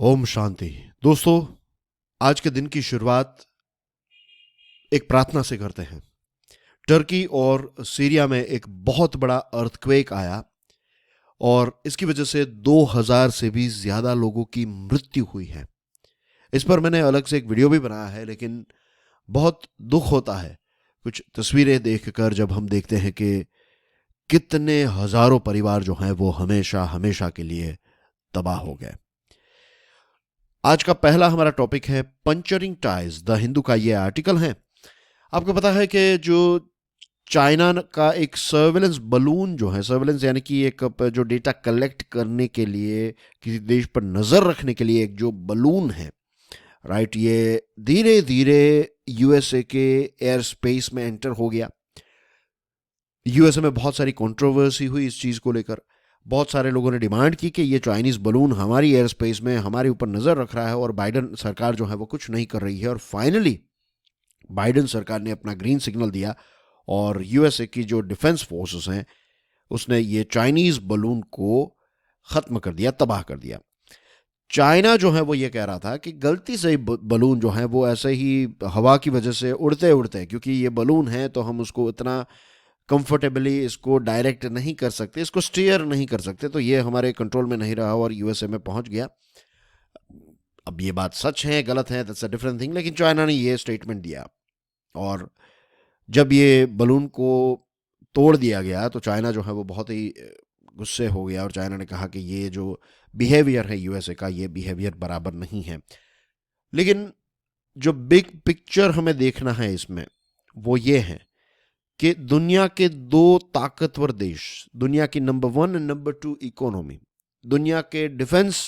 ओम शांति। दोस्तों, आज के दिन की शुरुआत एक प्रार्थना से करते हैं। टर्की और सीरिया में एक बहुत बड़ा अर्थक्वेक आया और इसकी वजह से 2000 से भी ज्यादा लोगों की मृत्यु हुई है। इस पर मैंने अलग से एक वीडियो भी बनाया है, लेकिन बहुत दुख होता है कुछ तस्वीरें देखकर जब हम देखते हैं कि कितने हजारों परिवार जो हैं वो हमेशा हमेशा के लिए तबाह हो गए। आज का पहला हमारा टॉपिक है पंचरिंग टाइज। द हिंदू का ये आर्टिकल है। आपको पता है कि जो चाइना का एक सर्वेलेंस बलून जो है, सर्वेलेंस यानी कि एक जो डेटा कलेक्ट करने के लिए, किसी देश पर नजर रखने के लिए एक जो बलून है, राइट, ये धीरे धीरे यूएसए के एयर स्पेस में एंटर हो गया। यूएसए में बहुत सारी कंट्रोवर्सी हुई इस चीज को लेकर। बहुत सारे लोगों ने डिमांड की कि ये चाइनीज बलून हमारी एयर स्पेस में हमारे ऊपर नजर रख रहा है और बाइडन सरकार जो है वो कुछ नहीं कर रही है। और फाइनली बाइडन सरकार ने अपना ग्रीन सिग्नल दिया और यूएसए की जो डिफेंस फोर्सेस हैं उसने ये चाइनीज बलून को खत्म कर दिया, तबाह कर दिया। चाइना जो है वो ये कह रहा था कि गलती से बलून जो है वो ऐसे ही हवा की वजह से उड़ते उड़ते, क्योंकि ये बलून है तो हम उसको इतना कंफर्टेबली इसको डायरेक्ट नहीं कर सकते, इसको स्टीयर नहीं कर सकते, तो ये हमारे कंट्रोल में नहीं रहा और यूएसए में पहुंच गया। अब ये बात सच है गलत है, दैट्स अ डिफरेंट थिंग, लेकिन चाइना ने ये स्टेटमेंट दिया। और जब ये बलून को तोड़ दिया गया तो चाइना जो है वो बहुत ही गुस्से हो गया और चाइना ने कहा कि ये जो बिहेवियर है यूएसए का, ये बिहेवियर बराबर नहीं है। लेकिन जो बिग पिक्चर हमें देखना है इसमें वो ये है कि दुनिया के दो ताकतवर देश, दुनिया की नंबर 1 और नंबर 2 इकोनॉमी, दुनिया के डिफेंस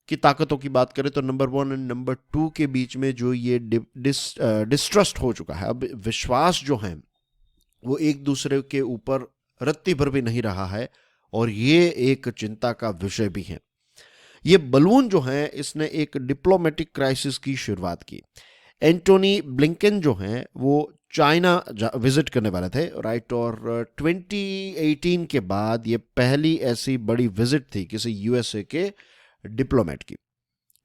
की ताकतों की बात करें तो नंबर 1 और नंबर 2 के बीच में जो ये डिस्ट्रस्ट हो चुका है, अब विश्वास जो है वो एक दूसरे के ऊपर रत्ती भर भी नहीं रहा है और ये एक चिंता का विषय भी है। ये बलून जो है इसने एक डिप्लोमेटिक क्राइसिस की शुरुआत की। एंटोनी ब्लिंकन जो हैं वो चाइना विजिट करने वाले थे, राइट, और 2018 के बाद ये पहली ऐसी बड़ी विजिट थी किसी यूएसए के डिप्लोमेट की।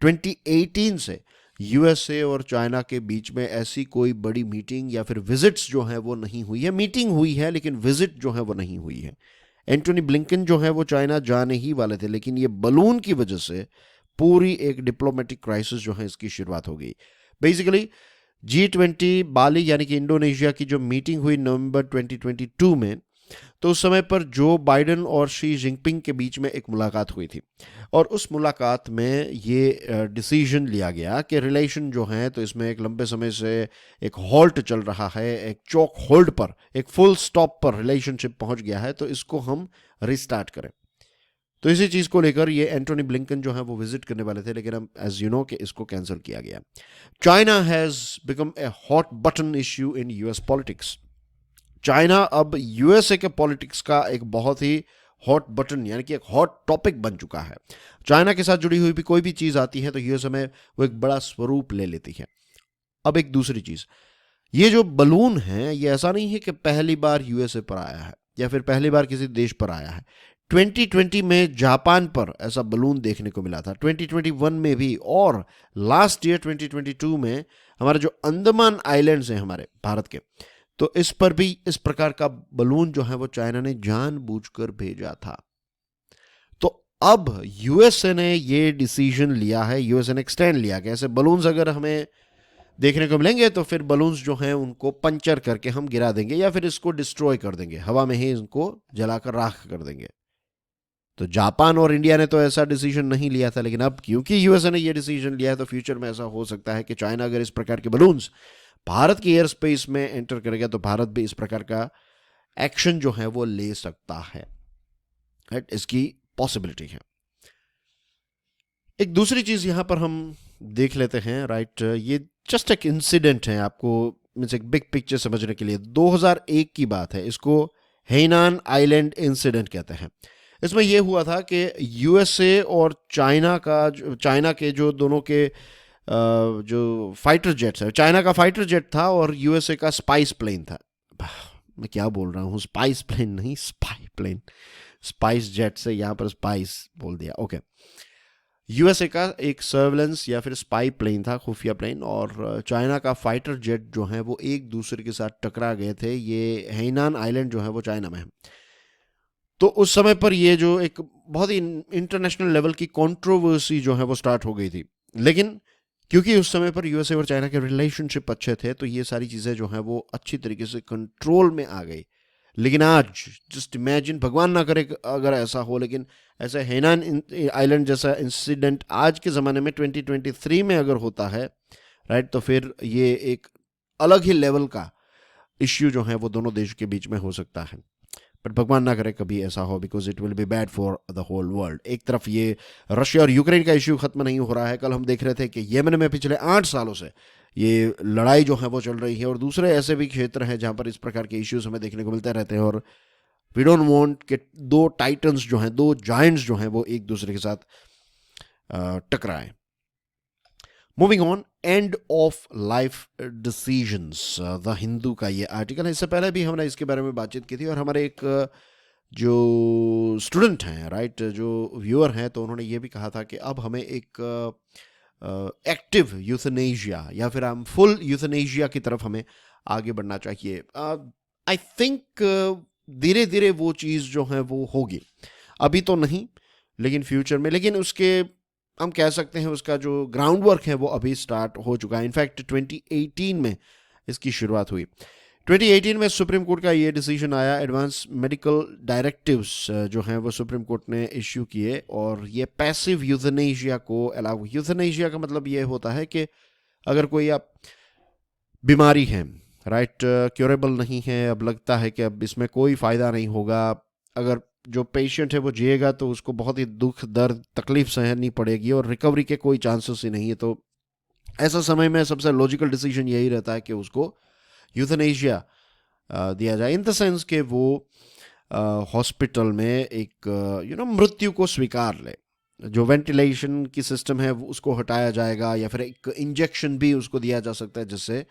2018 से यूएसए और चाइना के बीच में ऐसी कोई बड़ी मीटिंग या फिर विजिट्स जो है वो नहीं हुई है। मीटिंग हुई है लेकिन विजिट जो है वो नहीं हुई है। एंटोनी ब्लिंकन जो है वो चाइना जाने ही वाले थे, लेकिन ये बलून की वजह से पूरी एक डिप्लोमेटिक क्राइसिस जो है इसकी शुरुआत हो गई। बेसिकली G20 बाली यानी कि इंडोनेशिया की जो मीटिंग हुई नवंबर 2022 में, तो उस समय पर जो बाइडन और शी जिनपिंग के बीच में एक मुलाकात हुई थी और उस मुलाकात में ये डिसीजन लिया गया कि रिलेशन जो है, तो इसमें एक लंबे समय से एक हॉल्ट चल रहा है, एक चौक होल्ड पर, एक फुल स्टॉप पर रिलेशनशिप पहुंच गया है, तो इसको हम रिस्टार्ट करें। तो इसी चीज को लेकर ये एंटोनी ब्लिंकन जो है वो विजिट करने वाले थे, लेकिन अब एज यू नो कि इसको कैंसिल किया गया। China has become a hot button issue in US politics. China अब यूएसए के पॉलिटिक्स का एक बहुत ही हॉट बटन यानी कि एक हॉट टॉपिक बन चुका है। चाइना के साथ जुड़ी हुई भी कोई भी चीज आती है तो यूएसए में वो एक बड़ा स्वरूप ले लेती है। अब एक दूसरी चीज, ये जो बलून है ये ऐसा नहीं है कि पहली बार यूएसए पर आया है या फिर पहली बार किसी देश पर आया है। 2020 में जापान पर ऐसा बलून देखने को मिला था, 2021 में भी, और लास्ट ईयर 2022 में हमारे जो अंडमान आइलैंड्स हैं हमारे भारत के, तो इस पर भी इस प्रकार का बलून जो है वो चाइना ने जानबूझकर भेजा था। तो अब यूएसए ने ये डिसीजन लिया है, यूएसए ने एक्सटेंड लिया कि ऐसे बलून्स अगर हमें देखने को मिलेंगे तो फिर बलून्स जो हैं उनको पंचर करके हम गिरा देंगे या फिर इसको डिस्ट्रॉय कर देंगे, हवा में ही इनको जलाकर राख कर देंगे। तो जापान और इंडिया ने तो ऐसा डिसीजन नहीं लिया था, लेकिन अब क्योंकि यूएसए ने ये डिसीजन लिया है तो फ्यूचर में ऐसा हो सकता है कि चाइना अगर इस प्रकार के बलून्स भारत की एयर स्पेस में एंटर करेगा तो भारत भी इस प्रकार का एक्शन जो है वो ले सकता है, राइट, इसकी पॉसिबिलिटी है। एक दूसरी चीज यहां पर हम देख लेते हैं, राइट, ये जस्ट एक इंसिडेंट है आपको मींस एक बिग पिक्चर समझने के लिए। 2001 की बात है, इसको हेनान आइलैंड इंसिडेंट कहते हैं। इसमें यह हुआ था कि यूएसए और चाइना के जो दोनों के जो फाइटर जेट्स है, चाइना का फाइटर जेट था और यूएसए का स्पाइस प्लेन था। मैं क्या बोल रहा हूँ, स्पाइस प्लेन नहीं, स्पाई प्लेन, स्पाइस जेट से यहाँ पर स्पाइस बोल दिया, ओके। यूएसए का एक सर्वेलेंस या फिर स्पाई प्लेन था, खुफिया प्लेन, और चाइना का फाइटर जेट जो है वो एक दूसरे के साथ टकरा गए थे। ये हैनान आइलैंड जो है वो चाइना में है। तो उस समय पर ये जो एक बहुत ही इंटरनेशनल लेवल की कंट्रोवर्सी जो है वो स्टार्ट हो गई थी। लेकिन क्योंकि उस समय पर यूएसए और चाइना के रिलेशनशिप अच्छे थे, तो ये सारी चीज़ें जो हैं वो अच्छी तरीके से कंट्रोल में आ गई। लेकिन आज जस्ट इमेजिन, भगवान ना करे अगर ऐसा हो, लेकिन ऐसा हैनान आइलैंड जैसा इंसिडेंट आज के ज़माने में 2023 में अगर होता है, राइट, तो फिर ये एक अलग ही लेवल का इश्यू जो है वो दोनों देश के बीच में हो सकता है। बट भगवान ना करे कभी ऐसा हो, because it will be bad for the whole world. एक तरफ ये रशिया और यूक्रेन का इश्यू खत्म नहीं हो रहा है, कल हम देख रहे थे कि येमन में पिछले 8 सालों से ये लड़ाई जो है वो चल रही है, और दूसरे ऐसे भी क्षेत्र हैं जहां पर इस प्रकार के इश्यूज हमें देखने को मिलते रहते हैं। और वी डोंट वांट कि दो टाइटन्स जो हैं, दो जायंट्स जो हैं वो एक दूसरे के साथ टकराएं। Moving on, end of life decisions, the Hindu का ये आर्टिकल है। इससे पहले भी हमने इसके बारे में बातचीत की थी, और हमारे एक जो स्टूडेंट हैं, राइट, जो व्यूअर हैं, तो उन्होंने ये भी कहा था कि अब हमें एक एक्टिव यूथनेशिया या फिर हम फुल यूथनेशिया की तरफ हमें आगे बढ़ना चाहिए। आई थिंक धीरे धीरे वो चीज़ जो है वो होगी, अभी तो नहीं, लेकिन फ्यूचर में। लेकिन उसके हम कह सकते हैं उसका जो ग्राउंड वर्क है वो अभी स्टार्ट हो चुका है। इनफैक्ट 2018 में इसकी शुरुआत हुई। 2018 में सुप्रीम कोर्ट का ये डिसीजन आया, एडवांस मेडिकल डायरेक्टिव्स जो हैं वो सुप्रीम कोर्ट ने इश्यू किए, और ये पैसिव यूथनेशिया को अलाउ। यूथनेशिया का मतलब ये होता है कि अगर कोई आप बीमारी है, राइट, क्योरेबल नहीं है, अब लगता है कि अब इसमें कोई फ़ायदा नहीं होगा, अगर जो पेशेंट है वो जिएगा तो उसको बहुत ही दुख दर्द तकलीफ सहनी पड़ेगी और रिकवरी के कोई चांसेस ही नहीं है, तो ऐसा समय में सबसे लॉजिकल डिसीजन यही रहता है कि उसको यूथनेशिया दिया जाए, इन द सेंस कि वो हॉस्पिटल में एक मृत्यु को स्वीकार ले। जो वेंटिलेशन की सिस्टम है उसको हटाया जाएगा, या फिर एक इंजेक्शन भी उसको दिया जा सकता है जिससे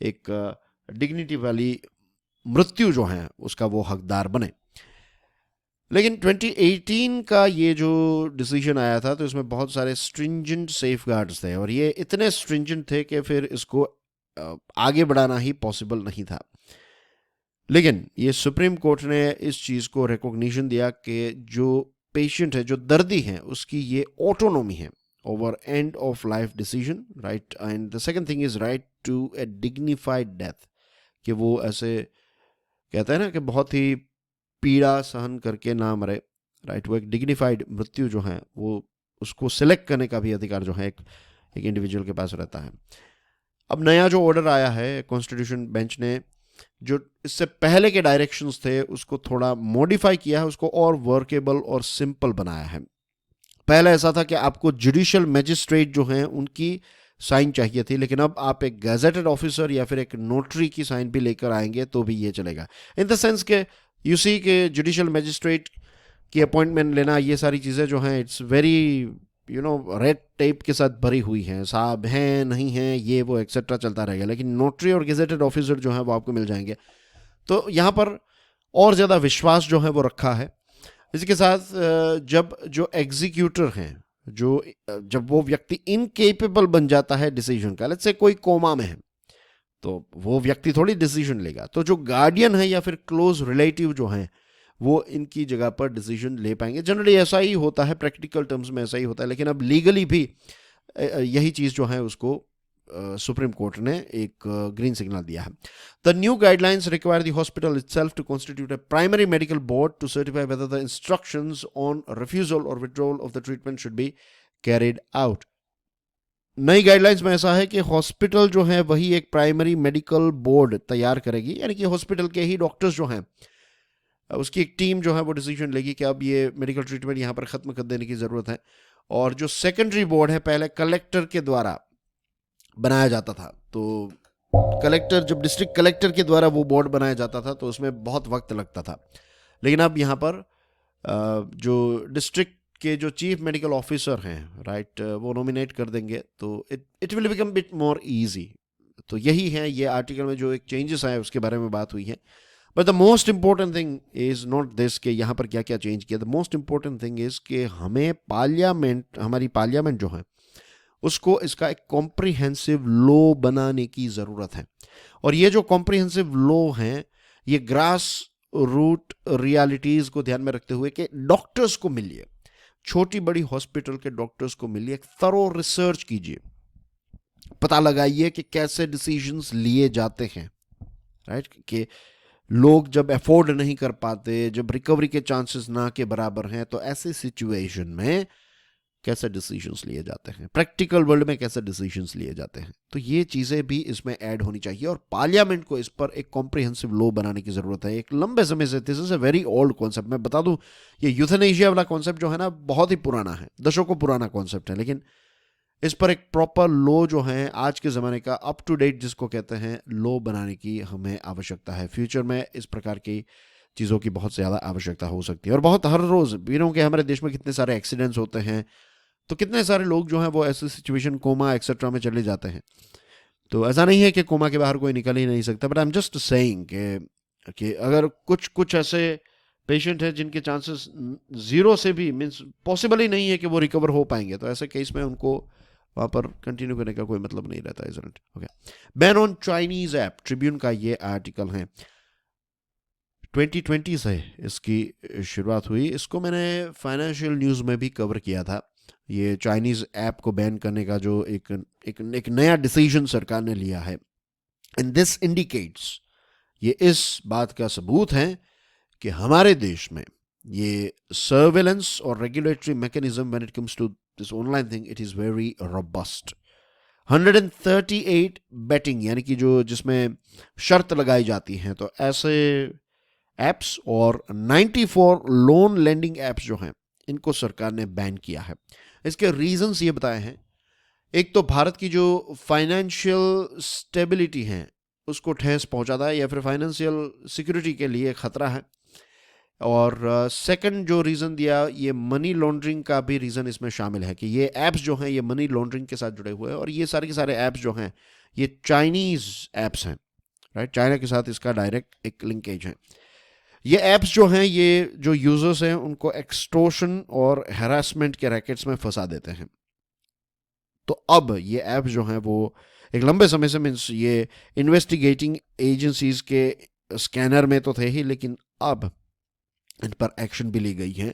एक डिग्निटी वाली मृत्यु जो है उसका वो हकदार बने। लेकिन 2018 का ये जो डिसीजन आया था, तो इसमें बहुत सारे स्ट्रिंजेंट सेफगार्ड्स थे, और ये इतने स्ट्रिंजेंट थे कि फिर इसको आगे बढ़ाना ही पॉसिबल नहीं था। लेकिन ये सुप्रीम कोर्ट ने इस चीज़ को रिकॉग्निशन दिया कि जो पेशेंट है, जो दर्दी है, उसकी ये ऑटोनॉमी है over end of life decision, right. And the second thing is right to a dignified death, कि वो ऐसे कहते हैं ना कि बहुत ही पीड़ा सहन करके ना मरे, राइट। वो एक डिग्निफाइड मृत्यु जो है वो उसको सिलेक्ट करने का भी अधिकार जो है एक इंडिविजुअल के पास रहता है। अब नया जो ऑर्डर आया है, कॉन्स्टिट्यूशन बेंच ने जो इससे पहले के डायरेक्शंस थे उसको थोड़ा मॉडिफाई किया है, उसको और वर्केबल और सिंपल बनाया है। पहले ऐसा था कि आपको जुडिशियल मैजिस्ट्रेट जो हैं उनकी साइन चाहिए थी, लेकिन अब आप एक गैजेटेड ऑफिसर या फिर एक नोटरी की साइन भी लेकर आएंगे तो भी ये चलेगा। इन द सेंस के यू सी के जुडिशियल मैजिस्ट्रेट की अपॉइंटमेंट लेना, ये सारी चीज़ें जो हैं इट्स वेरी रेड टेप के साथ भरी हुई हैं, साहब हैं नहीं हैं ये वो एक्सेट्रा चलता रहेगा। लेकिन नोटरी और गेजेटेड ऑफिसर जो है वो आपको मिल जाएंगे, तो यहाँ पर और ज़्यादा विश्वास जो है वो रखा है। इसके साथ जब जो एग्जीक्यूटर हैं, जब वो व्यक्ति इनकेपेबल बन जाता है डिसीजन का, लेट्स से कोई कोमा में है, तो वो व्यक्ति थोड़ी डिसीजन लेगा, तो जो गार्डियन है या फिर क्लोज रिलेटिव जो हैं वो इनकी जगह पर डिसीजन ले पाएंगे। जनरली ऐसा ही होता है, प्रैक्टिकल टर्म्स में ऐसा ही होता है, लेकिन अब लीगली भी यही चीज़ जो है उसको सुप्रीम कोर्ट ने एक ग्रीन सिग्नल दिया है। The new guidelines require the hospital itself to constitute a primary medical board to certify whether the instructions on refusal और withdrawal of the treatment should be carried out. नई guidelines में ऐसा है कि hospital जो है वही एक प्राइमरी मेडिकल बोर्ड तैयार करेगी, यानी कि हॉस्पिटल के ही डॉक्टर्स जो हैं उसकी एक टीम जो है वो डिसीजन लेगी कि अब ये मेडिकल ट्रीटमेंट यहाँ पर ख़त्म कर देने की ज़रूरत है। और जो सेकेंडरी बोर्ड है, पहले कलेक्टर के द्वारा बनाया जाता था, तो कलेक्टर, जब डिस्ट्रिक्ट कलेक्टर के द्वारा वो बोर्ड बनाया जाता था तो उसमें बहुत वक्त लगता था। लेकिन अब यहाँ पर जो डिस्ट्रिक्ट के जो चीफ मेडिकल ऑफिसर हैं, राइट, वो नॉमिनेट कर देंगे, तो it will become bit more easy. तो यही है, ये आर्टिकल में जो एक चेंजेस आए उसके बारे में बात हुई है। But the most important thing is not this कि यहाँ पर क्या क्या चेंज किया. The most important thing is कि हमें पार्लियामेंट, हमारी पार्लियामेंट जो है उसको इसका एक कॉम्प्रिहेंसिव लॉ बनाने की ज़रूरत है. और ये जो कॉम्प्रिहेंसिव लॉ हैं ये ग्रास रूट रियलिटीज़ को ध्यान में रखते हुए कि डॉक्टर्स को मिलिए, छोटी बड़ी हॉस्पिटल के डॉक्टर्स को मिलिए, एक थरो रिसर्च कीजिए, पता लगाइए कि कैसे डिसीजंस लिए जाते हैं, राइट. कि लोग जब अफोर्ड नहीं कर पाते, जब रिकवरी के चांसेस ना के बराबर हैं, तो ऐसे सिचुएशन में कैसे डिसीजंस लिए जाते हैं, प्रैक्टिकल वर्ल्ड में कैसे डिसीजंस लिए जाते हैं. तो ये चीज़ें भी इसमें ऐड होनी चाहिए और पार्लियामेंट को इस पर एक कॉम्प्रिहेंसिव लॉ बनाने की ज़रूरत है. एक लंबे समय से, this is a very old concept. मैं बता दूं, ये यूथेनेशिया वाला कॉन्सेप्ट जो है ना बहुत ही पुराना है, दशकों पुराना कॉन्सेप्ट है. लेकिन इस पर एक प्रॉपर लॉ जो है आज के ज़माने का अप टू डेट जिसको कहते हैं लॉ बनाने की हमें आवश्यकता है. फ्यूचर में इस प्रकार की चीज़ों की बहुत ज़्यादा आवश्यकता हो सकती है. और बहुत हर रोज़ बीनों के हमारे देश में कितने सारे एक्सीडेंट्स होते हैं, तो कितने सारे लोग जो हैं वो ऐसे सिचुएशन, कोमा एक्सेट्रा में चले जाते हैं. तो ऐसा नहीं है कि कोमा के बाहर कोई निकल ही नहीं सकता, but I am just saying कि अगर कुछ कुछ ऐसे पेशेंट हैं जिनके चांसेस जीरो से भी मीन्स पॉसिबल ही नहीं है कि वो रिकवर हो पाएंगे, तो ऐसे केस में उनको वहाँ पर कंटिन्यू करने का कोई मतलब नहीं रहता, isn't it. Okay. Ban on Chinese app, Tribune का ये आर्टिकल है. 2020 से इसकी शुरुआत हुई. इसको मैंने फाइनेंशियल न्यूज़ में भी कवर किया था. ये चाइनीज़ ऐप को बैन करने का जो एक नया डिसीजन सरकार ने लिया है. एंड दिस इंडिकेट्स, ये इस बात का सबूत है कि हमारे देश में ये सर्वेलेंस और regulatory mechanism when it comes to this online thing, it is very robust. 138 betting यानी कि जो जिसमें शर्त लगाई जाती हैं, तो ऐसे एप्स और 94 लोन लेंडिंग एप्स जो हैं इनको सरकार ने बैन किया है. इसके रीजंस ये बताए हैं. एक तो भारत की जो फाइनेंशियल स्टेबिलिटी है उसको ठेस पहुंचाता है या फिर फाइनेंशियल सिक्योरिटी के लिए खतरा है. और सेकंड जो रीज़न दिया, ये मनी लॉन्ड्रिंग का भी रीज़न इसमें शामिल है कि ये ऐप्स जो हैं ये मनी लॉन्ड्रिंग के साथ जुड़े हुए हैं. और ये सारे के सारे ऐप्स जो हैं ये चाइनीज़ ऐप्स हैं, राइट. चाइना के साथ इसका डायरेक्ट एक लिंकेज है. ये ऐप्स जो हैं ये जो यूजर्स हैं उनको एक्सटोर्शन और हैरासमेंट के रैकेट्स में फंसा देते हैं. तो अब ये ऐप्स जो हैं वो एक लंबे समय से मीन्स ये इन्वेस्टिगेटिंग एजेंसीज के स्कैनर में तो थे ही, लेकिन अब इन पर एक्शन भी ली गई है.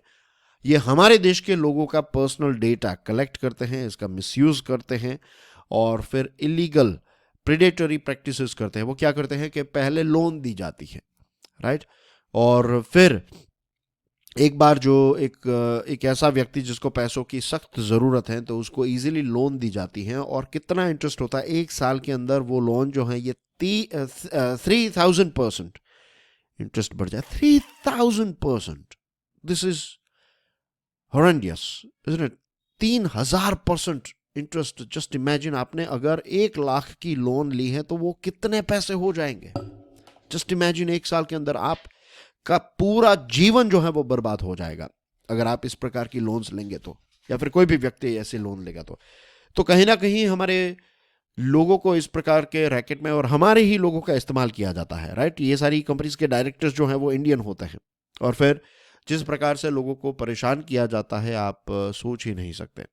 ये हमारे देश के लोगों का पर्सनल डेटा कलेक्ट करते हैं, इसका मिसयूज करते हैं और फिर इलीगल प्रेडेटरी प्रैक्टिसेस करते हैं. वो क्या करते हैं कि पहले लोन दी जाती है, राइट. और फिर एक बार जो एक ऐसा व्यक्ति जिसको पैसों की सख्त ज़रूरत है तो उसको इजीली लोन दी जाती है. और कितना इंटरेस्ट होता है, एक साल के अंदर वो लोन जो है ये 3000% इंटरेस्ट बढ़ जाए. 3000%. This is horrendous, isn't it. 3000% interest. Just imagine, आपने अगर 1 लाख की लोन ली है तो वो कितने पैसे हो जाएंगे. जस्ट इमेजिन, एक साल के अंदर आपका पूरा जीवन जो है वो बर्बाद हो जाएगा अगर आप इस प्रकार की लोन्स लेंगे तो, या फिर कोई भी व्यक्ति ऐसे लोन लेगा तो कहीं ना कहीं हमारे लोगों को इस प्रकार के रैकेट में और हमारे ही लोगों का इस्तेमाल किया जाता है, राइट. ये सारी कंपनीज के डायरेक्टर्स जो हैं वो इंडियन होते हैं और फिर जिस प्रकार से लोगों को परेशान किया जाता है आप सोच ही नहीं सकते.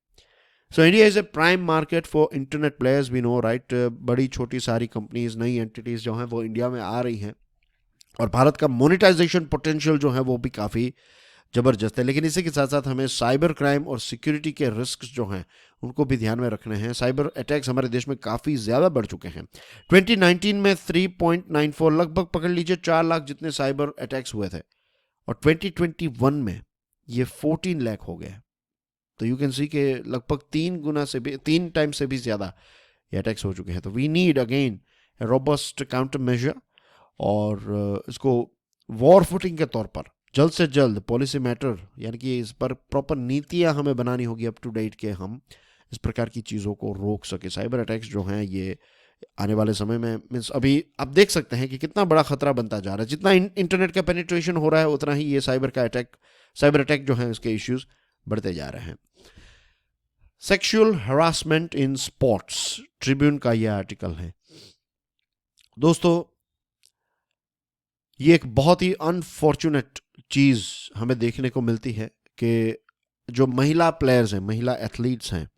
So India is a prime market for internet players, we know, right. बड़ी छोटी सारी कंपनीज, नई एंटिटीज़ जो हैं वो इंडिया में आ रही हैं और भारत का मोनेटाइजेशन पोटेंशियल जो है वो भी काफ़ी ज़बरदस्त है. लेकिन इसी के साथ साथ हमें साइबर क्राइम और सिक्योरिटी के रिस्क जो हैं उनको भी ध्यान में रखने हैं. साइबर अटैक्स हमारे देश में काफ़ी ज़्यादा बढ़ चुके हैं. 2019 में 3.94 लगभग पकड़ लीजिए 4 लाख जितने साइबर अटैक्स हुए थे और 2021 में ये 14 लाख हो गए. तो यू कैन सी के लगभग 3 टाइम से भी ज़्यादा ये अटैक्स हो चुके हैं. तो we need again robust counter measure और इसको वॉर फुटिंग के तौर पर जल्द से जल्द पॉलिसी मैटर यानी कि इस पर प्रॉपर नीतियां हमें बनानी होगी अप टू डेट के हम इस प्रकार की चीज़ों को रोक सके. साइबर अटैक्स जो हैं ये आने वाले समय में मीन्स अभी आप देख सकते हैं कि कितना बड़ा खतरा बनता जा रहा है. जितना इंटरनेट का पेनिट्रेशन हो रहा है उतना ही ये साइबर अटैक जो है उसके इश्यूज बढ़ते जा रहे हैं. Sexual harassment in sports, Tribune का ये आर्टिकल है. दोस्तों ये एक बहुत ही अनफॉर्चुनेट चीज़ हमें देखने को मिलती है कि जो महिला प्लेयर्स हैं, महिला एथलीट्स हैं,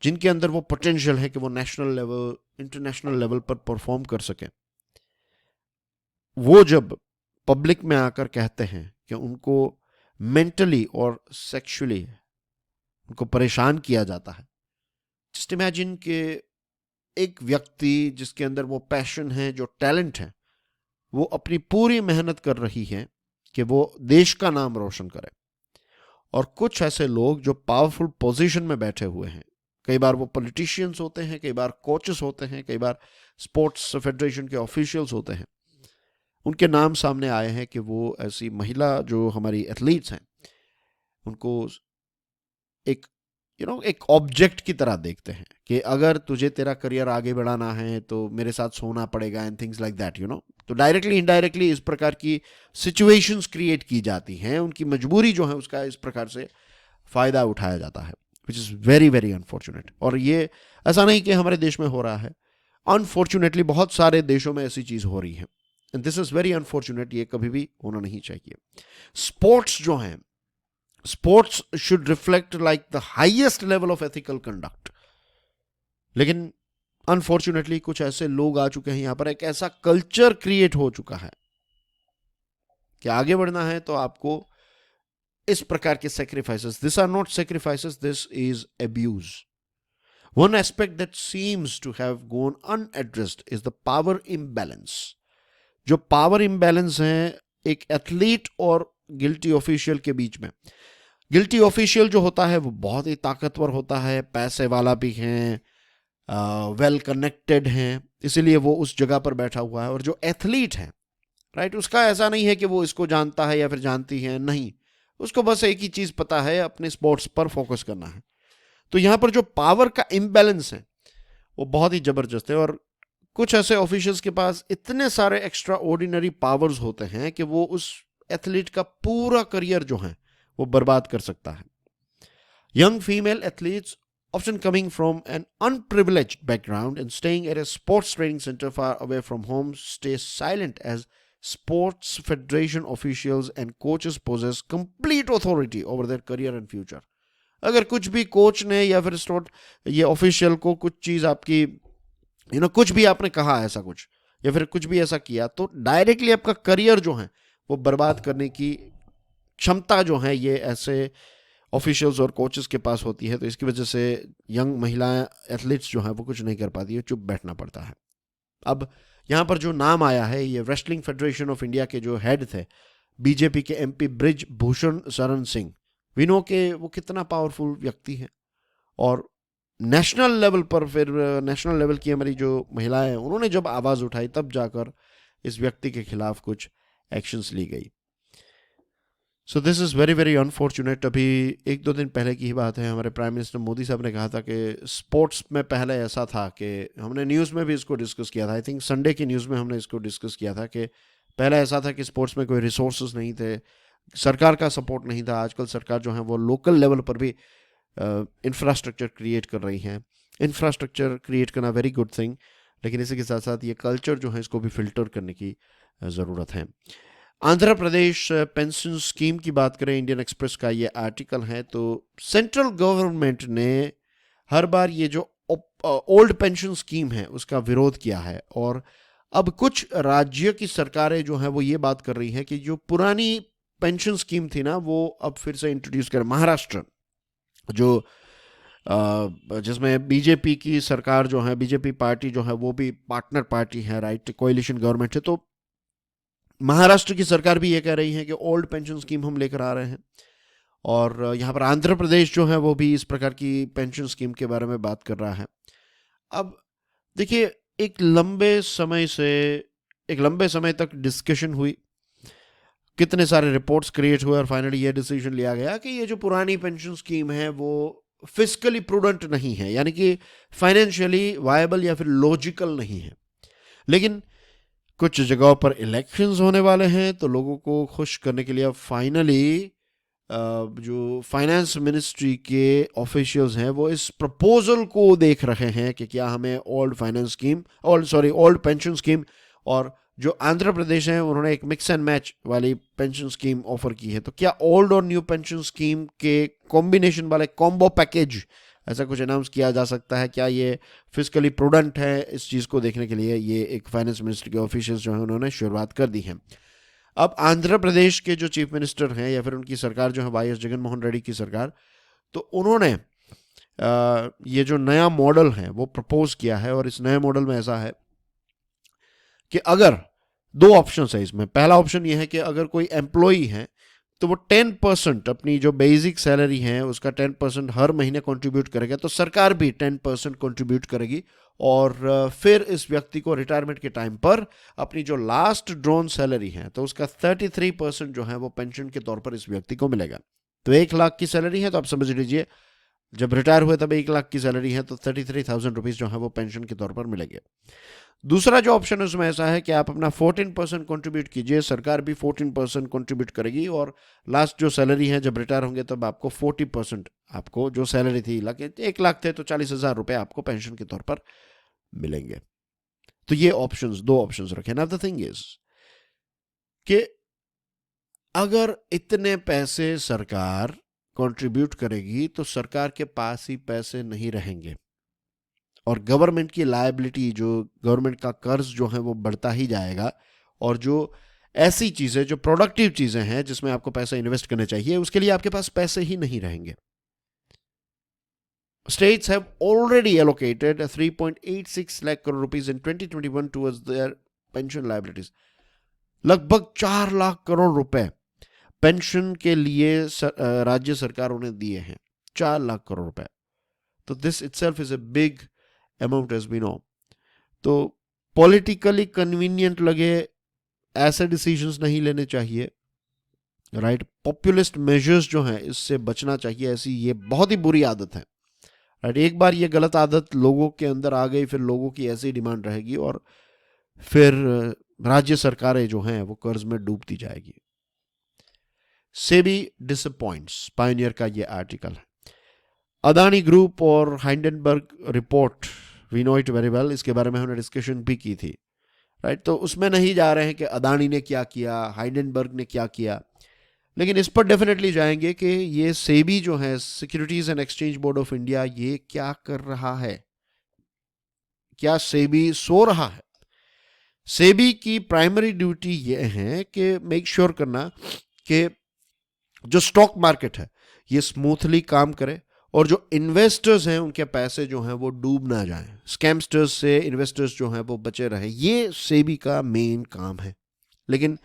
जिनके अंदर वो पोटेंशियल है कि वो नेशनल लेवल, इंटरनेशनल लेवल पर परफॉर्म कर सकें, वो जब पब्लिक में आकर कहते हैं कि उनको मेंटली और सेक्सुअली उनको परेशान किया जाता है। जस्ट इमेजिन कि एक व्यक्ति जिसके अंदर वो पैशन है, जो टैलेंट है, वो अपनी पूरी मेहनत कर रही है कि वो देश का नाम रोशन करे, और कुछ ऐसे लोग जो पावरफुल पोजीशन में बैठे हुए हैं, कई बार वो पॉलिटिशियंस होते हैं, कई बार कोचेस होते हैं, कई बार स्पोर्ट्स फेडरेशन के ऑफिशियल्स होते हैं, उनके नाम सामने आए हैं कि वो ऐसी महिला जो हमारी एथलीट्स हैं उनको एक एक ऑब्जेक्ट की तरह देखते हैं कि अगर तुझे तेरा करियर आगे बढ़ाना है तो मेरे साथ सोना पड़ेगा एंड थिंग्स लाइक दैट, तो डायरेक्टली इनडायरेक्टली इस प्रकार की सिचुएशंस क्रिएट की जाती हैं, उनकी मजबूरी जो है उसका इस प्रकार से फायदा उठाया जाता है, which is very very unfortunate. और ये ऐसा नहीं कि हमारे देश में हो रहा है, अनफॉर्चुनेटली बहुत सारे देशों में ऐसी चीज़ हो रही है, and this is very unfortunate. ये कभी भी होना नहीं चाहिए। स्पोर्ट्स जो हैं, sports should reflect like the highest level of ethical conduct, लेकिन अनफॉर्चुनेटली कुछ ऐसे लोग आ चुके हैं यहां पर, एक ऐसा कल्चर क्रिएट हो चुका है कि आगे बढ़ना है तो आपको इस प्रकार के sacrifices, this are not sacrifices, this is abuse. One aspect that seems to have gone unaddressed is the power imbalance. जो पावर इम्बैलेंस है एक एथलीट और गिल्टी ऑफिशियल के बीच में। गिल्टी ऑफिशियल जो होता है वो बहुत ही ताकतवर होता है, पैसे वाला भी है, वेल कनेक्टेड हैं, इसीलिए वो उस जगह पर बैठा हुआ है। और जो एथलीट है, राइट, उसका ऐसा नहीं है कि वो इसको जानता है या फिर जानती है, नहीं, उसको बस एक ही चीज़ पता है, अपने स्पोर्ट्स पर फोकस करना है। तो यहाँ पर जो पावर का इम्बैलेंस है वो बहुत ही ज़बरदस्त है, और कुछ ऐसे ऑफिशियल्स के पास इतने सारे एक्स्ट्रा ऑर्डिनरी पावर्स होते हैं कि वो उस एथलीट का पूरा करियर जो है वो बर्बाद कर सकता है। Young female athletes often coming from an unprivileged background and staying at a sports training center far away from home stay silent as sports federation officials and coaches possess complete authority over their career and future। अगर कुछ भी coach ने या फिर ये official को कुछ चीज़ आपकी कुछ भी आपने कहा ऐसा कुछ या फिर कुछ भी ऐसा किया, तो डायरेक्टली आपका करियर जो है वो बर्बाद करने की क्षमता जो है ये ऐसे ऑफिशियल्स और कोचेस के पास होती है। तो इसकी वजह से यंग महिला एथलीट्स जो है वो कुछ नहीं कर पाती है, चुप बैठना पड़ता है। अब यहाँ पर जो नाम आया है, ये रेसलिंग फेडरेशन ऑफ इंडिया के जो हेड थे, बीजेपी के MP bridge Bhushan Sharan Singh, we know के वो कितना पावरफुल व्यक्ति है, और नेशनल लेवल पर, फिर नेशनल लेवल की हमारी जो महिलाएं हैं उन्होंने जब आवाज़ उठाई तब जाकर इस व्यक्ति के खिलाफ कुछ एक्शंस ली गई। So this is very very unfortunate. अभी 1-2 दिन पहले की ही बात है, हमारे प्राइम मिनिस्टर मोदी साहब ने कहा था कि स्पोर्ट्स में पहले ऐसा था कि हमने न्यूज़ में भी इसको डिस्कस किया था, आई थिंक संडे की न्यूज़ में हमने इसको डिस्कस किया था कि पहले ऐसा था कि स्पोर्ट्स में कोई रिसोर्सेज नहीं थे, सरकार का सपोर्ट नहीं था। आजकल सरकार जो है वो लोकल लेवल पर भी इंफ्रास्ट्रक्चर क्रिएट कर रही हैं। इंफ्रास्ट्रक्चर क्रिएट करना वेरी गुड थिंग, लेकिन इसी के साथ साथ ये कल्चर जो है इसको भी फिल्टर करने की ज़रूरत है। आंध्र प्रदेश पेंशन स्कीम की बात करें, इंडियन एक्सप्रेस का ये आर्टिकल है, तो सेंट्रल गवर्नमेंट ने हर बार ये जो ओल्ड पेंशन स्कीम है उसका विरोध किया है, और अब कुछ राज्य की सरकारें जो हैं वो ये बात कर रही हैं कि जो पुरानी पेंशन स्कीम थी ना वो अब फिर से इंट्रोड्यूस करें। महाराष्ट्र जो जिसमें बीजेपी की सरकार जो है, बीजेपी पार्टी जो है वो भी पार्टनर पार्टी है, राइट, कोalition गवर्नमेंट है, तो महाराष्ट्र की सरकार भी ये कह रही है कि ओल्ड पेंशन स्कीम हम लेकर आ रहे हैं, और यहाँ पर आंध्र प्रदेश जो है वो भी इस प्रकार की पेंशन स्कीम के बारे में बात कर रहा है। अब देखिए, एक लंबे समय तक डिस्कशन हुई, कितने सारे रिपोर्ट्स क्रिएट हुए, और फाइनली ये डिसीजन लिया गया कि ये जो पुरानी पेंशन स्कीम है वो फिस्कली प्रूडेंट नहीं है, यानी कि फाइनेंशियली वायबल या फिर लॉजिकल नहीं है। लेकिन कुछ जगहों पर इलेक्शंस होने वाले हैं, तो लोगों को खुश करने के लिए अब फाइनली जो फाइनेंस मिनिस्ट्री के ऑफिशियल्स हैं वो इस प्रपोजल को देख रहे हैं कि क्या हमें ओल्ड पेंशन स्कीम और जो आंध्र प्रदेश है उन्होंने एक मिक्स एंड मैच वाली पेंशन स्कीम ऑफर की है। तो क्या ओल्ड और न्यू पेंशन स्कीम के कॉम्बिनेशन वाले कॉम्बो पैकेज ऐसा कुछ अनाउंस किया जा सकता है? क्या ये फिजिकली प्रूडेंट है? इस चीज़ को देखने के लिए ये एक फाइनेंस मिनिस्ट्री के ऑफिशियल्स जो है उन्होंने शुरुआत कर दी है। अब आंध्र प्रदेश के जो चीफ मिनिस्टर हैं या फिर उनकी सरकार जो है वाई एस जगनमोहन रेड्डी की सरकार, तो उन्होंने ये जो नया मॉडल है वो प्रपोज किया है। और इस नए मॉडल में ऐसा है कि अगर दो ऑप्शन है इसमें। पहला ऑप्शन ये है कि अगर कोई एम्प्लॉई है तो वो 10% अपनी जो बेसिक सैलरी है उसका 10% हर महीने कंट्रीब्यूट करेगा, तो सरकार भी 10% कंट्रीब्यूट करेगी। और फिर इस व्यक्ति को रिटायरमेंट के टाइम पर अपनी जो लास्ट ड्रॉन सैलरी है तो उसका 33% जो है वो पेंशन के तौर पर इस व्यक्ति को मिलेगा। तो 1 लाख की सैलरी है तो आप समझ लीजिए जब रिटायर हुए तब 1 लाख की सैलरी है तो 33,000 रुपीज जो है वो पेंशन के तौर पर मिलेंगे। दूसरा जो ऑप्शन है उसमें ऐसा है कि आप अपना 14% कंट्रीब्यूट कीजिए, सरकार भी 14% कंट्रीब्यूट करेगी और लास्ट जो सैलरी है जब रिटायर होंगे तब आपको 40% आपको जो सैलरी थी 1 लाख थे तो 40,000 रुपए आपको पेंशन के तौर पर मिलेंगे। तो ये ऑप्शंस, दो ऑप्शंस रखे ना। द थिंग इज कि अगर इतने पैसे सरकार कंट्रीब्यूट करेगी तो सरकार के पास ही पैसे नहीं रहेंगे और गवर्नमेंट की लायबिलिटी, जो गवर्नमेंट का कर्ज जो है वो बढ़ता ही जाएगा। और जो ऐसी चीजें, जो प्रोडक्टिव चीजें हैं जिसमें आपको पैसा इन्वेस्ट करना चाहिए, उसके लिए आपके पास पैसे ही नहीं रहेंगे। States have already allocated 3.86 lakh crore rupees in 2021 towards their pension liabilities. लगभग 4 लाख करोड़ रुपए पेंशन के लिए राज्य सरकारों ने दिए हैं, 4 लाख करोड़ रुपए। तो this itself is a big amount as we know. तो पॉलिटिकली कन्वीनियंट लगे ऐसे डिसीजंस नहीं लेने चाहिए, राइट। पॉपुलिस्ट मेजर्स जो हैं इससे बचना चाहिए। ऐसी ये बहुत ही बुरी आदत है, राइट। एक बार ये गलत आदत लोगों के अंदर आ गई फिर लोगों की ऐसी डिमांड रहेगी और फिर राज्य सरकारें जो हैं वो कर्ज में डूबती जाएगी। सेबी डिसअपॉइंट्स, पायनियर का ये आर्टिकल है। अदानी ग्रुप और Hindenburg report, we know it very well, इसके बारे में हमने डिस्कशन भी की थी, राइट। तो उसमें नहीं जा रहे हैं कि अदानी ने क्या किया, हाइंडनबर्ग ने क्या किया, लेकिन इस पर डेफिनेटली जाएंगे कि ये सेबी जो है, securities and exchange board of India, ये क्या कर रहा है। क्या सेबी सो रहा है? सेबी की प्राइमरी ड्यूटी ये है कि मेक श्योर करना कि जो स्टॉक मार्केट है ये स्मूथली काम करे और जो इन्वेस्टर्स हैं उनके पैसे जो हैं वो डूब ना जाएं, स्कैमस्टर्स से इन्वेस्टर्स जो हैं वो बचे रहें। ये सेबी का मेन काम है। लेकिन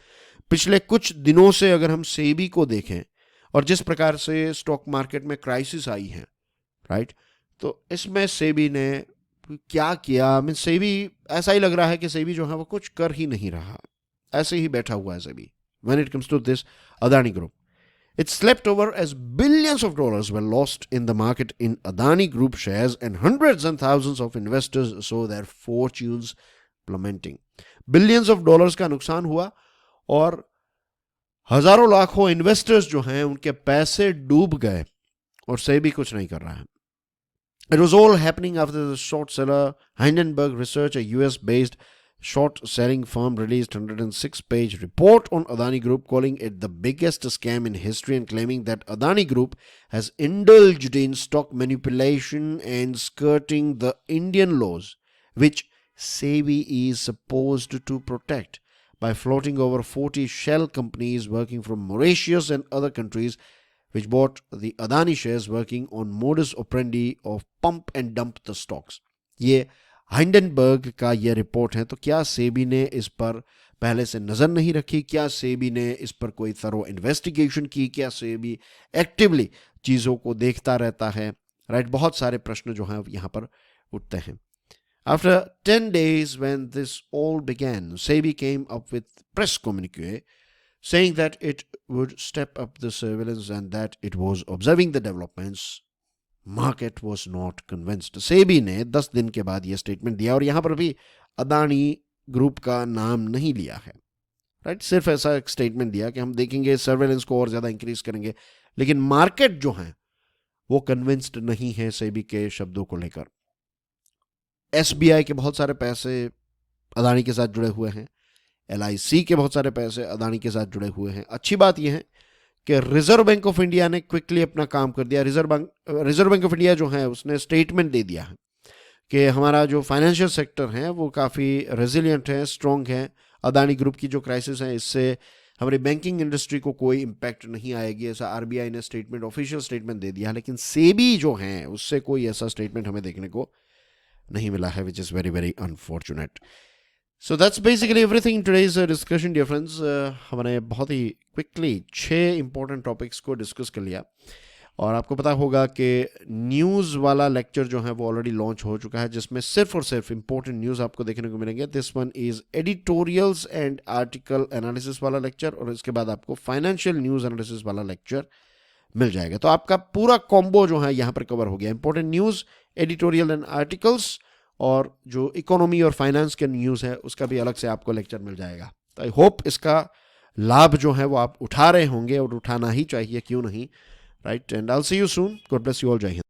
पिछले कुछ दिनों से अगर हम सेबी को देखें और जिस प्रकार से स्टॉक मार्केट में क्राइसिस आई है, राइट, तो इसमें सेबी ने क्या किया? मीन सेबी, ऐसा ही लग रहा है कि सेबी जो है वो कुछ कर ही नहीं रहा, ऐसे ही बैठा हुआ है SEBI when it comes to this Adani group. It slept over as billions of dollars were lost in the market in Adani Group shares and hundreds and thousands of investors saw their fortunes plummeting. Billions of dollars का नुकसान हुआ और हजारों लाखों investors जो हैं उनके पैसे डूब गए और सेबी कुछ नहीं कर रहा है। It was all happening after the short seller Hindenburg Research, a US-based short-selling firm, released 106-page report on Adani Group, calling it the biggest scam in history and claiming that Adani Group has indulged in stock manipulation and skirting the Indian laws, which SEBI is supposed to protect, by floating over 40 shell companies working from Mauritius and other countries, which bought the Adani shares, working on modus operandi of pump and dump the stocks. ये हाइंडनबर्ग का यह report है। तो क्या सेबी ने इस पर पहले से नजर नहीं रखी? क्या सेबी ने इस पर कोई थरो इन्वेस्टिगेशन की? क्या सेबी एक्टिवली चीजों को देखता रहता है? राइट, बहुत सारे प्रश्न जो हैं यहाँ पर उठते हैं। After 10 days when this all began, SEBI came up with press communique saying that it would step up the surveillance and that it was observing the developments. Market was not convinced. SEBI ने 10 दिन के बाद यह statement दिया और यहां पर भी अदानी ग्रुप का नाम नहीं लिया है, राइट। सिर्फ ऐसा एक स्टेटमेंट दिया कि हम देखेंगे, सर्वेलेंस को और ज्यादा इंक्रीज करेंगे, लेकिन मार्केट जो है वो कन्विंस्ड नहीं है सेबी के शब्दों को लेकर। एसबीआई के बहुत सारे पैसे अदानी के साथ जुड़े हुए हैं। LIC के बहुत सारे पैसे अदानी के साथ जुड़े हुए हैं। अच्छी बात यह है कि रिजर्व बैंक ऑफ इंडिया ने क्विकली अपना काम कर दिया। रिजर्व बैंक ऑफ इंडिया जो है उसने स्टेटमेंट दे दिया है कि हमारा जो फाइनेंशियल सेक्टर है वो काफ़ी रेजिलियंट है, स्ट्रॉन्ग है। अदानी ग्रुप की जो क्राइसिस है इससे हमारी बैंकिंग इंडस्ट्री को कोई इम्पैक्ट नहीं आएगी, ऐसा RBI ने स्टेटमेंट, ऑफिशियल स्टेटमेंट दे दिया। लेकिन सेबी जो है उससे कोई ऐसा स्टेटमेंट हमें देखने को नहीं मिला है, which is very very unfortunate. So that's basically everything in today's discussion dear friends. हमने बहुत ही क्विकली 6 इंपॉर्टेंट टॉपिक्स को डिस्कस कर लिया और आपको पता होगा कि न्यूज़ वाला लेक्चर जो है वो ऑलरेडी लॉन्च हो चुका है, जिसमें सिर्फ और सिर्फ इंपॉर्टेंट न्यूज़ आपको देखने को मिलेंगे। This one is editorials and article analysis वाला लेक्चर, और इसके बाद आपको फाइनेंशियल न्यूज़ एनालिसिस वाला लेक्चर मिल जाएगा। तो आपका पूरा कॉम्बो जो है यहाँ पर कवर हो गया। Important news, editorial and articles, और जो इकोनॉमी और फाइनेंस के न्यूज़ है उसका भी अलग से आपको लेक्चर मिल जाएगा। तो आई होप इसका लाभ जो है वो आप उठा रहे होंगे, और उठाना ही चाहिए, क्यों नहीं, right. And I will see you soon. God bless you all. जय हिंद।